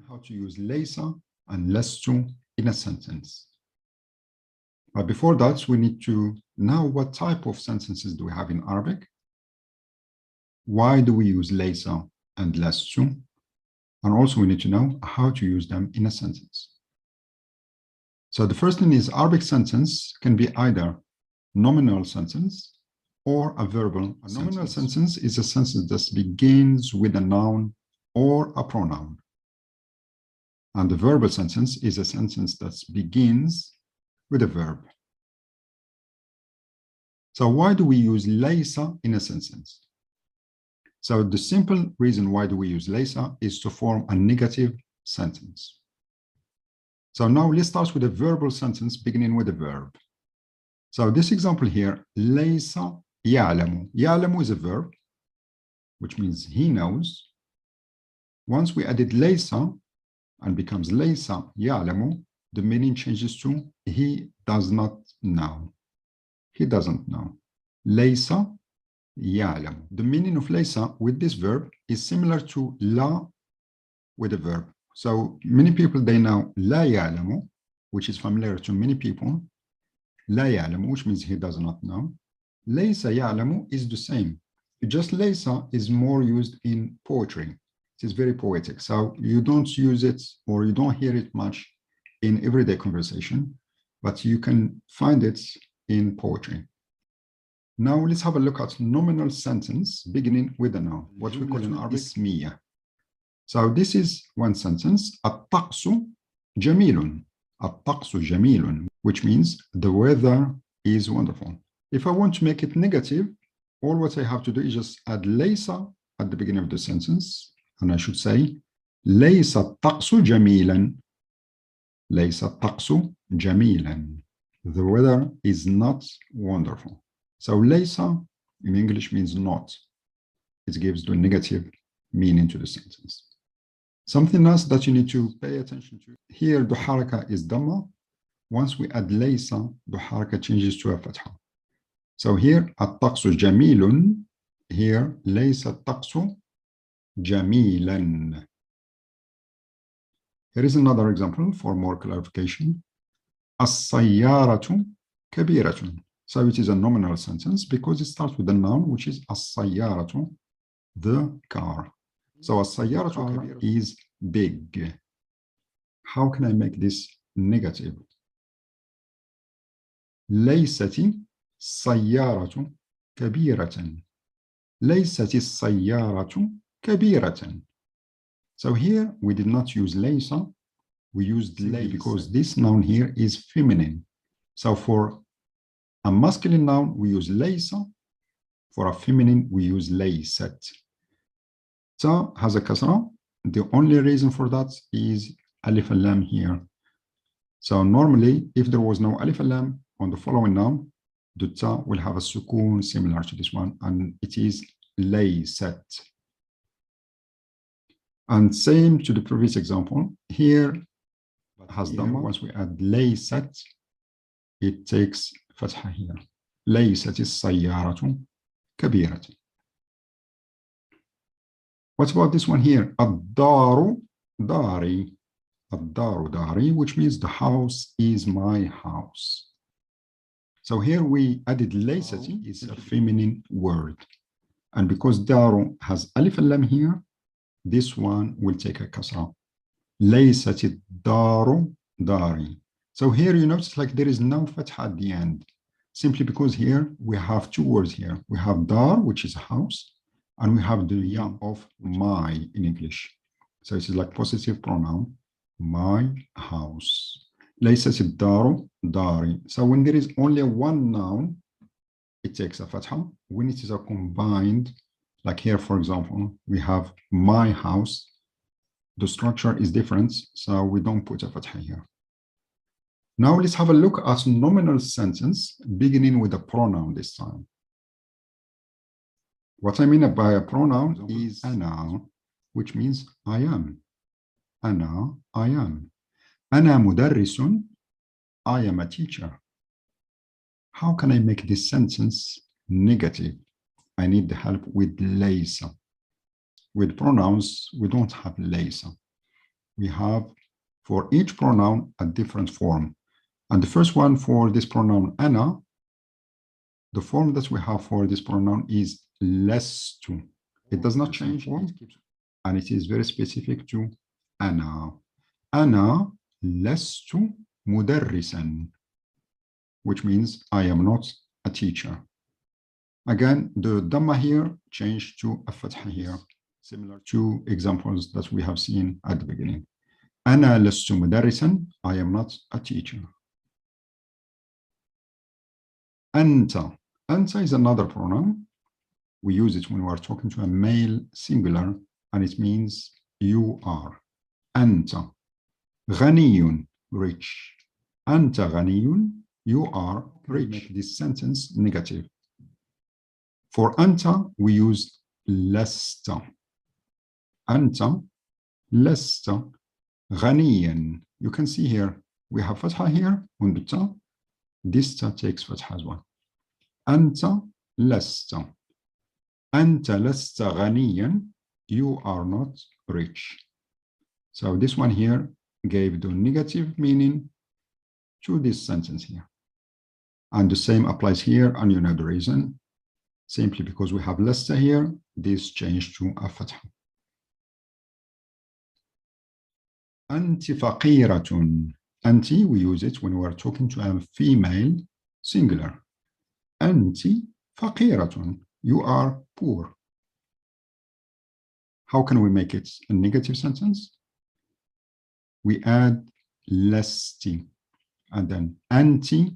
how to use ليس and لست in a sentence. But before that, we need to know what type of sentences do we have in Arabic. Why do we use ليس and لست? And also we need to know how to use them in a sentence. So the first thing is Arabic sentence can be either nominal sentence or a verbal sentence. A nominal sentence is a sentence that begins with a noun or a pronoun. And the verbal sentence is a sentence that begins with a verb. So why do we use ليس in a sentence? So the simple reason why do we use ليس is to form a negative sentence. So now let's start with a verbal sentence beginning with a verb. So this example here, ليس يعلم. يعلم is a verb, which means he knows. Once we added ليس and becomes ليس يعلم, the meaning changes to he does not know. He doesn't know. ليس يعلم. The meaning of ليس with this verb is similar to لا with a verb. So many people, they know لا يعلم, which is familiar to many people. لا يعلم, which means he does not know. ليس يعلم is the same. Just ليس is more used in poetry. It is very poetic. So you don't use it or you don't hear it much in everyday conversation, but you can find it in poetry. Now let's have a look at nominal sentence beginning with a noun, what we call in Arabic اسمية. So this is one sentence, الطقس جميل. الطقس جميل, which means the weather is wonderful. If I want to make it negative, all what I have to do is just add ليس at the beginning of the sentence, and I should say ليس الطقس جميلا. ليس الطقس جميلا. The weather is not wonderful. So ليس in English means not. It gives the negative meaning to the sentence. Something else that you need to pay attention to. Here the haraka is dhamma. Once we add ليس, the haraka changes to a fatha. So here الطقس جميل. Here ليس الطقس جميلا. Here is another example for more clarification. السيارة كبيرة. So it is a nominal sentence because it starts with a noun, which is السيارة, the car. So السيارة is big. How can I make this negative? ليست السيارة كبيرة. ليست السيارة كبيرة. So here we did not use ليس, we used ليس because this noun here is feminine. So for a masculine noun we use ليس, for a feminine we use ليست. So has a kasra. The only reason for that is alif and lam here. So normally if there was no alif and lam on the following noun, the ta will have a sukoon similar to this one, and it is ليست. And same to the previous example, here has dhamma. Once we add ليست, it takes fatha here. ليست السيارة كبيرة. What about this one here? الدار داري. الدار داري, which means the house is my house. So here we added ليست, is a feminine word. And because daru has alif and lam here, this one will take a kasra. ليست الدار داري. So here you notice like there is no fatha at the end, simply because here we have two words here. We have dar, which is a house, and we have the ya of my in English. So it is like possessive pronoun, my house. ليست الدار داري. So when there is only one noun, it takes a fatha. When it is a combined, like here, for example, we have my house. The structure is different, so we don't put a fatha here. Now let's have a look at nominal sentence beginning with a pronoun this time. What I mean by a pronoun is أنا, which means I am. أنا, I am. أنا مدرس. I am a teacher. How can I make this sentence negative? I need the help with ليس. With pronouns, we don't have ليس. we have for each pronoun a different form. And the first one for this pronoun أنا, the form that we have for this pronoun is لست. It does not change form, and it is very specific to أنا. أنا لست مدرسا, which means I am not a teacher. Again, the Dhamma here changed to a Fatha here, similar to examples that we have seen at the beginning. أنا لست مدرسا, I am not a teacher. أنت. أنت is another pronoun. We use it when we are talking to a male singular, and it means you are. أنت. غني, rich. أنت غني, you are rich. Make this sentence negative. For أنت, we use لست. أنت لست غنيا. You can see here, we have fatha here on the ta. This ta takes fatha as well. أنت لست. أنت لست غنيا, you are not rich. So this one here gave the negative meaning to this sentence here. And the same applies here, and you know the reason. Simply because we have lesta here, this changed to a fatha. أنت فقيرة. أنت, we use it when we are talking to a female singular. أنت فقيرة, you are poor. How can we make it a negative sentence? We add lesti, and then أنت